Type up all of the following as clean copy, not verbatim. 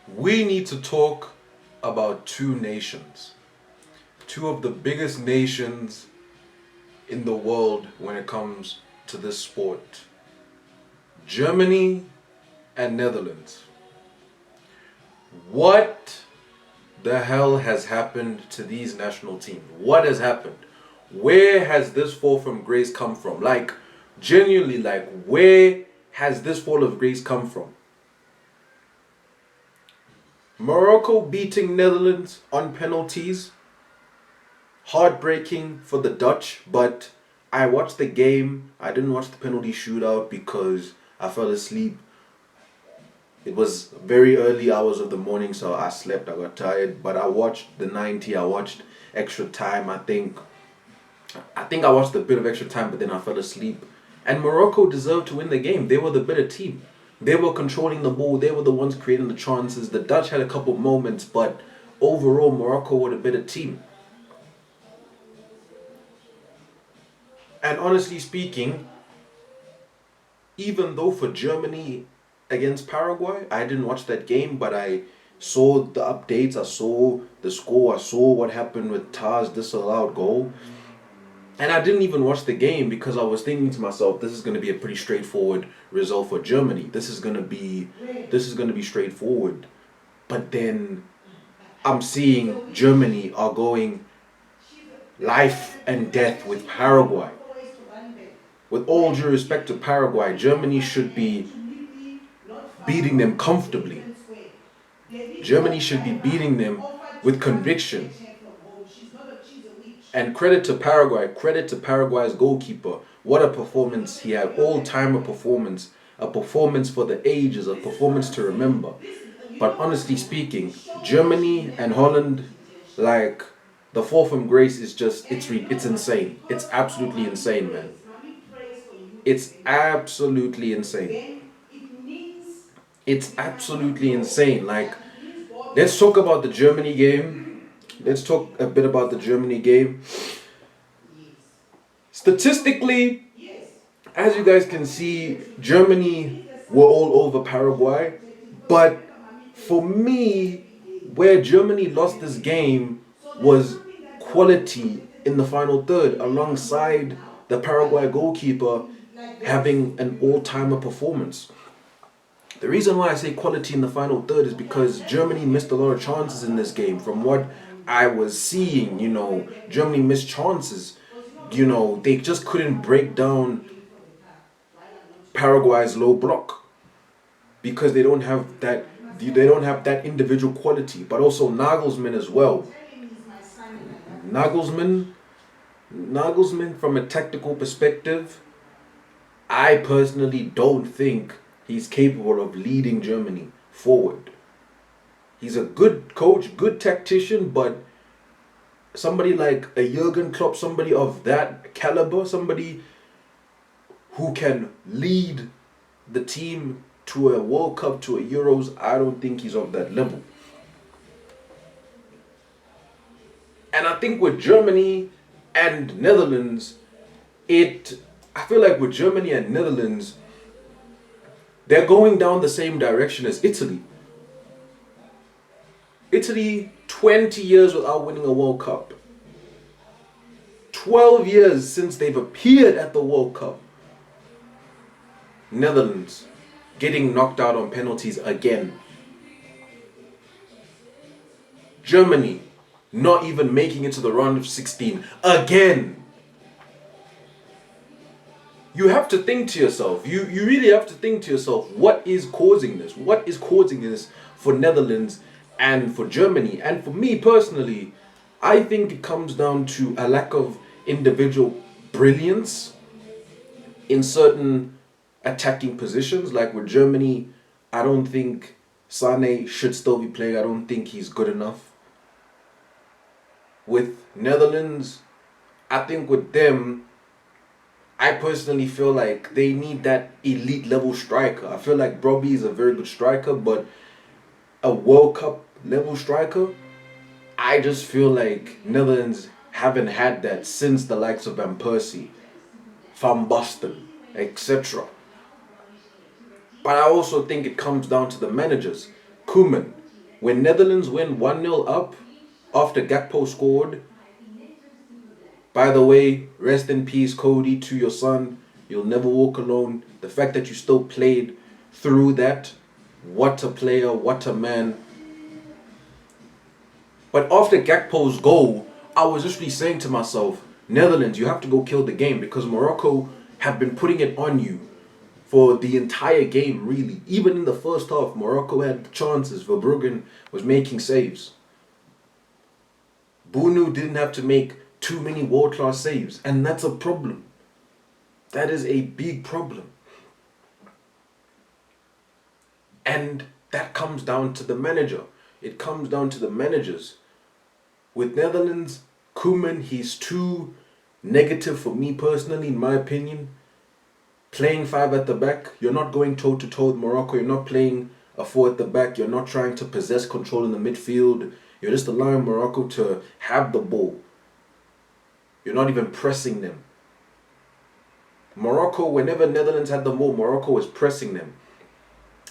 We need to talk about two nations, two of the biggest nations in the world when it comes to this sport: Germany and Netherlands. What the hell has happened to these national teams? What has happened? Where has this fall from grace come from? Like, genuinely, like, where has this fall of grace come from? Morocco beating Netherlands on penalties. Heartbreaking for the Dutch, but I watched the game. I didn't watch the penalty shootout because I fell asleep. It was very early hours of the morning, so I slept. I got tired, but I watched the 90. I watched extra time. I think I watched a bit of extra time, but then I fell asleep. And Morocco deserved to win the game. They were the better team. They were controlling the ball. They were the ones creating the chances. The Dutch had a couple moments, but overall, Morocco were the better team. And honestly speaking, even though for Germany against Paraguay, I didn't watch that game, but I saw the updates, I saw the score, I saw what happened with Tars' disallowed goal. And I didn't even watch the game because I was thinking to myself, this is going to be a pretty straightforward result for Germany. This is going to be straightforward. But then I'm seeing Germany are going life and death with Paraguay. With all due respect to Paraguay, Germany should be beating them comfortably. Germany should be beating them with conviction. And credit to Paraguay, credit to Paraguay's goalkeeper. What a performance he had, all-timer performance, a performance for the ages, a performance to remember. But honestly speaking, Germany and Holland, like, the fall from grace is just, it's insane. It's absolutely insane, man. It's absolutely insane. It's absolutely insane. Like, let's talk about the Germany game. Let's talk a bit about the Germany game. Statistically, as you guys can see, Germany were all over Paraguay. But for me, where Germany lost this game was quality in the final third, alongside the Paraguay goalkeeper having an all-timer performance. The reason why I say quality in the final third is because Germany missed a lot of chances in this game. From what I was seeing, Germany missed chances. They just couldn't break down Paraguay's low block because they don't have that individual quality, but also Nagelsmann as well. Nagelsmann Nagelsmann from a technical perspective, I personally don't think he's capable of leading Germany forward. He's a good coach, good tactician, but somebody like a Jurgen Klopp, somebody of that caliber, somebody who can lead the team to a World Cup, to a Euros, I don't think he's of that level. And I think with Germany and Netherlands, I feel like with Germany and Netherlands, they're going down the same direction as Italy. Italy, 20 years without winning a World Cup. 12 years since they've appeared at the World Cup. Netherlands, getting knocked out on penalties again. Germany, not even making it to the round of 16 again. You have to think to yourself, you really have to think to yourself, what is causing this? What is causing this for Netherlands and for Germany? And for me personally, I think it comes down to a lack of individual brilliance in certain attacking positions. Like with Germany, I don't think Sane should still be playing. I don't think he's good enough. With Netherlands, I think with them, I personally feel like they need that elite level striker. I feel like Brobbey is a very good striker, but a World Cup level striker, I just feel like Netherlands haven't had that since the likes of Van Persie, Van Basten, etc. But I also think it comes down to the managers. Koeman, When Netherlands went 1-0 up after Gakpo scored, by the way, rest in peace, Cody, to your son. You'll never walk alone. The fact that you still played through that, what a player, what a man. But after Gakpo's goal, I was literally saying to myself, Netherlands, you have to go kill the game, because Morocco have been putting it on you for the entire game, really. Even in the first half, Morocco had chances. Verbruggen was making saves. Bunu didn't have to make too many world-class saves, and that's a problem. That is a big problem. And that comes down to the manager. It comes down to the managers. With Netherlands, Koeman, he's too negative for me personally, in my opinion. Playing 5 at the back, you're not going toe-to-toe with Morocco. You're not playing a 4 at the back. You're not trying to possess control in the midfield. You're just allowing Morocco to have the ball. You're not even pressing them. Morocco, whenever Netherlands had the ball, Morocco was pressing them.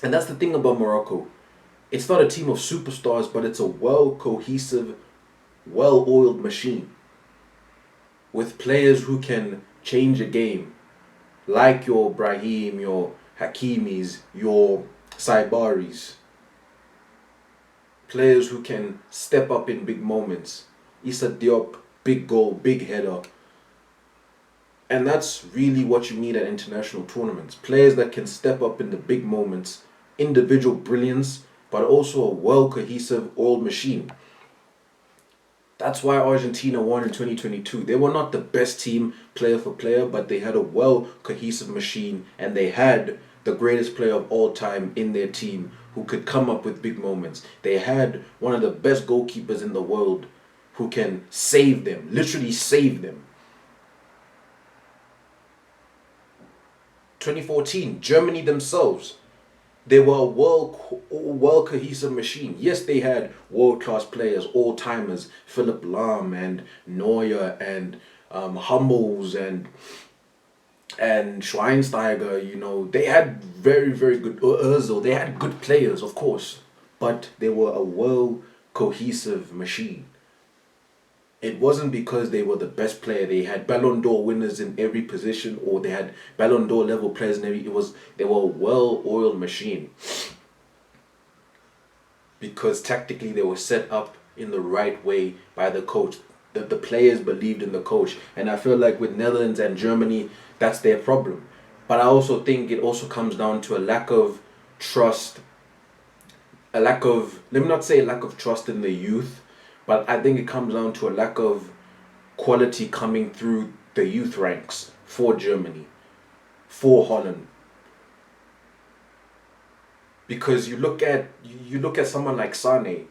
And that's the thing about Morocco. It's not a team of superstars, but it's a well-cohesive, well-oiled machine with players who can change a game, like your Brahim, your Hakimis, your Saibaris. Players who can step up in big moments. Issa Diop, big goal, big header. And that's really what you need at international tournaments. Players that can step up in the big moments, individual brilliance, but also a well-cohesive oiled machine. That's why Argentina won in 2022. They were not the best team player for player, but they had a well-cohesive machine, and they had the greatest player of all time in their team who could come up with big moments. They had one of the best goalkeepers in the world who can save them, literally save them. 2014, Germany themselves, they were a well cohesive machine. Yes, they had world-class players, all-timers, Philipp Lahm and Neuer and Hummels and Schweinsteiger. You know, they had very, very good, Özil. They had good players, of course, but they were a well-cohesive machine. It wasn't because they were the best player. They had Ballon d'Or winners in every position, or they had Ballon d'Or level players in every. They were a well-oiled machine because tactically they were set up in the right way by the coach. The players believed in the coach, and I feel like with Netherlands and Germany, that's their problem. But I also think it also comes down to a lack of trust. Let me not say a lack of trust in the youth. But I think it comes down to a lack of quality coming through the youth ranks for Germany, for Holland. Because you look at someone like Sane,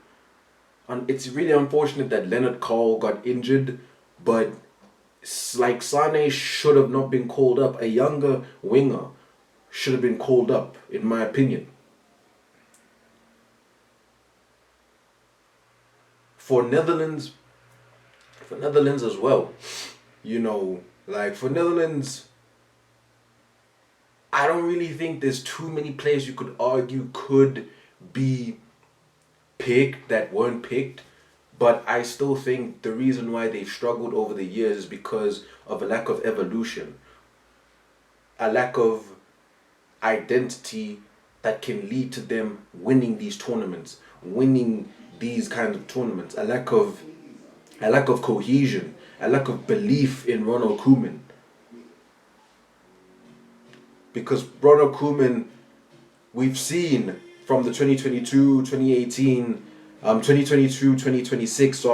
and it's really unfortunate that Leonard Cole got injured, but like Sane should have not been called up. A younger winger should have been called up, in my opinion. For Netherlands as well, you know, like for Netherlands, I don't really think there's too many players you could argue could be picked that weren't picked, but I still think the reason why they've struggled over the years is because of a lack of evolution, a lack of identity that can lead to them winning these tournaments, winning these kinds of tournaments, a lack of cohesion, a lack of belief in Ronald Koeman. Because Ronald Koeman, we've seen from the 2022, 2018, 2022, 2026,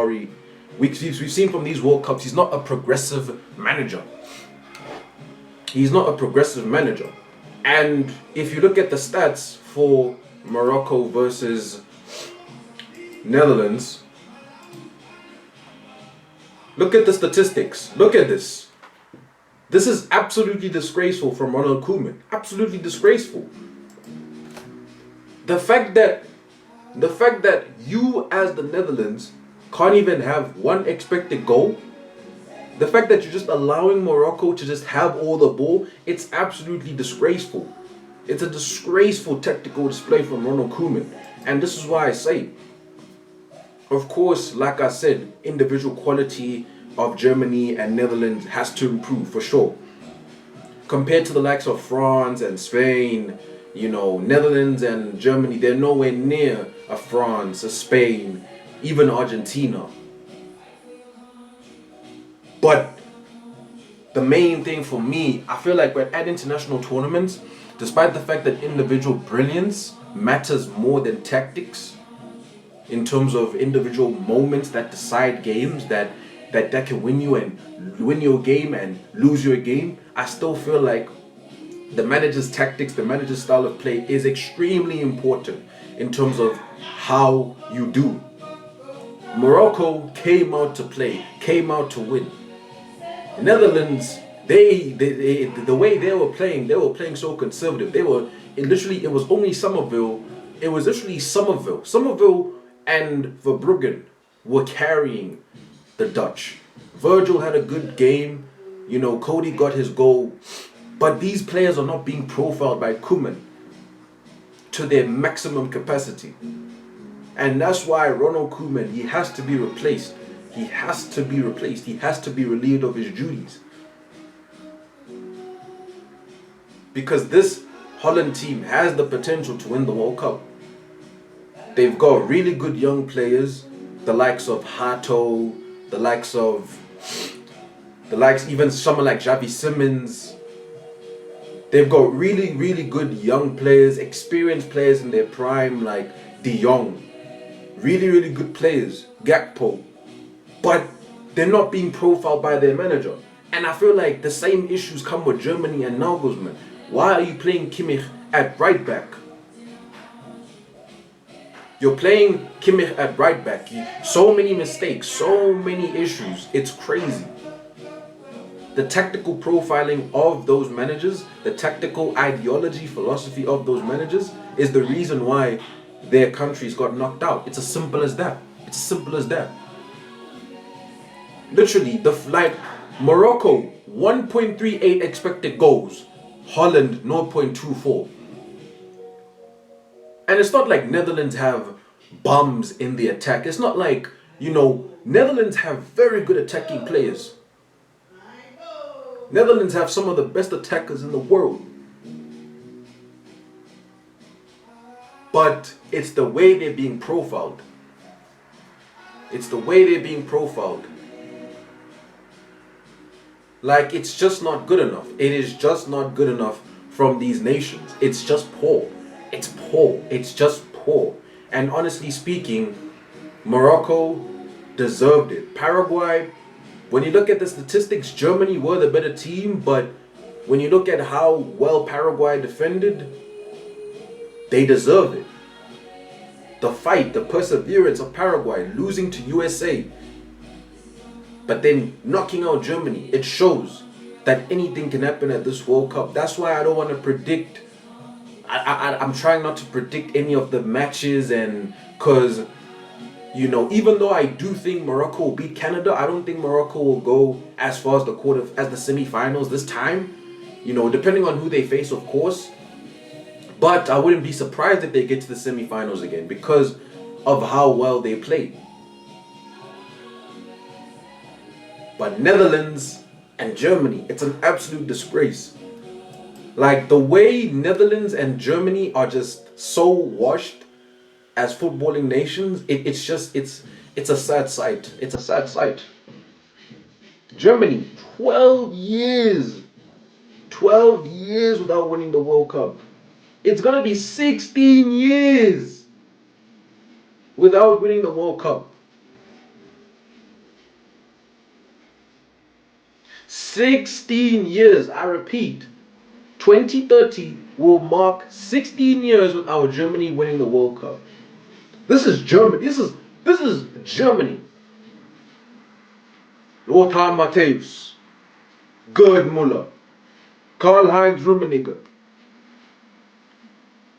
we've seen from these World Cups, he's not a progressive manager. He's not a progressive manager. And if you look at the stats for Morocco versus Netherlands, look at the statistics. Look at this. This is absolutely disgraceful from Ronald Koeman. Absolutely disgraceful. The fact that you as the Netherlands can't even have one expected goal, the fact that you're just allowing Morocco to just have all the ball, it's absolutely disgraceful. It's a disgraceful tactical display from Ronald Koeman. And this is why I say, Of course, like I said, individual quality of Germany and Netherlands has to improve for sure. Compared to the likes of France and Spain, Netherlands and Germany, they're nowhere near a France, a Spain, even Argentina. But the main thing for me, I feel like we're at international tournaments, despite the fact that individual brilliance matters more than tactics, in terms of individual moments that decide games, that can win your game and lose your game. I still feel like the manager's tactics, the manager's style of play is extremely important in terms of how you do. Morocco came out to play, came out to win. Netherlands, the way they were playing so conservative. It was only Somerville. It was literally Somerville and Verbruggen were carrying the Dutch. Virgil had a good game. Cody got his goal. But these players are not being profiled by Koeman to their maximum capacity. And that's why Ronald Koeman, he has to be replaced. He has to be replaced. He has to be relieved of his duties. Because this Holland team has the potential to win the World Cup. They've got really good young players, the likes of Hato, even someone like Xavi Simons. They've got really, really good young players, experienced players in their prime, like De Jong. Really, really good players, Gakpo. But they're not being profiled by their manager. And I feel like the same issues come with Germany and Nagelsmann. Why are you playing Kimmich at right back? You're playing Kimmich at right back. So many mistakes, so many issues. It's crazy. The tactical profiling of those managers, the tactical ideology, philosophy of those managers is the reason why their countries got knocked out. It's as simple as that. It's as simple as that. Literally, Morocco, 1.38 expected goals. Holland, 0.24. And it's not like Netherlands have bums in the attack. It's not like, Netherlands have very good attacking players. Netherlands have some of the best attackers in the world. But it's the way they're being profiled. It's the way they're being profiled. Like, it's just not good enough. It is just not good enough from these nations. It's just poor. It's poor. It's just poor. And honestly speaking, Morocco deserved it. Paraguay, when you look at the statistics, Germany were the better team, but when you look at how well Paraguay defended, they deserve it. The fight, the perseverance of Paraguay, losing to USA, but then knocking out Germany, it shows that anything can happen at this World Cup. That's why I don't want to predict. I'm trying not to predict any of the matches, and because even though I do think Morocco will beat Canada, I don't think Morocco will go as far as the semi-finals this time. Depending on who they face, of course. But I wouldn't be surprised if they get to the semi-finals again because of how well they played. But Netherlands and Germany, it's an absolute disgrace. Like, the way Netherlands and Germany are just so washed as footballing nations, it's a sad sight. It's a sad sight. Germany, 12 years. 12 years without winning the World Cup. It's going to be 16 years without winning the World Cup. 16 years, I repeat. 2030 will mark 16 years without Germany winning the World Cup. This is Germany. This is Germany. Lothar Matthäus, Gerd Müller, Karl-Heinz Rummenigge,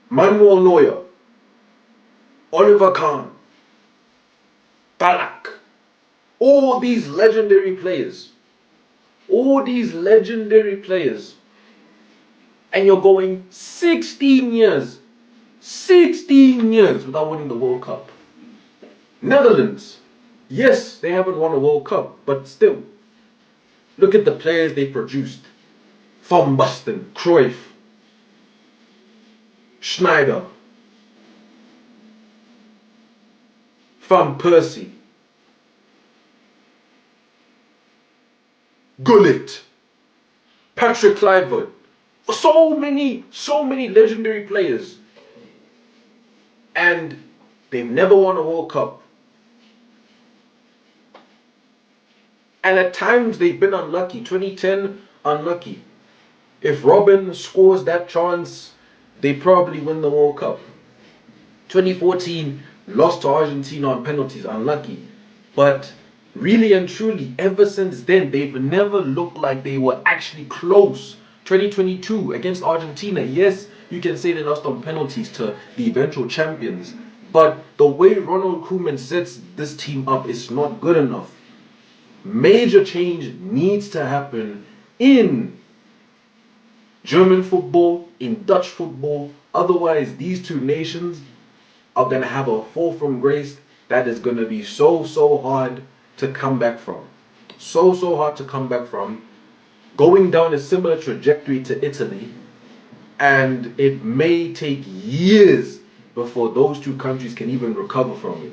Manuel Neuer, Oliver Kahn, Ballack. All these legendary players. And you're going 16 years without winning the World Cup. Netherlands, yes, they haven't won a World Cup, but still, look at the players they produced. Van Basten, Cruyff, Schneider, Van Persie, Gullit, Patrick Kluivert. So many legendary players. And they've never won a World Cup. And at times they've been unlucky. 2010, unlucky. If Robin scores that chance, they probably win the World Cup. 2014, lost to Argentina on penalties, unlucky. But really and truly, ever since then, they've never looked like they were actually close. 2022 against Argentina, yes, you can say they lost on penalties to the eventual champions. But the way Ronald Koeman sets this team up is not good enough. Major change needs to happen in German football, in Dutch football. Otherwise, these two nations are going to have a fall from grace that is going to be so hard to come back from. So hard to come back from. Going down a similar trajectory to Italy, and it may take years before those two countries can even recover from it.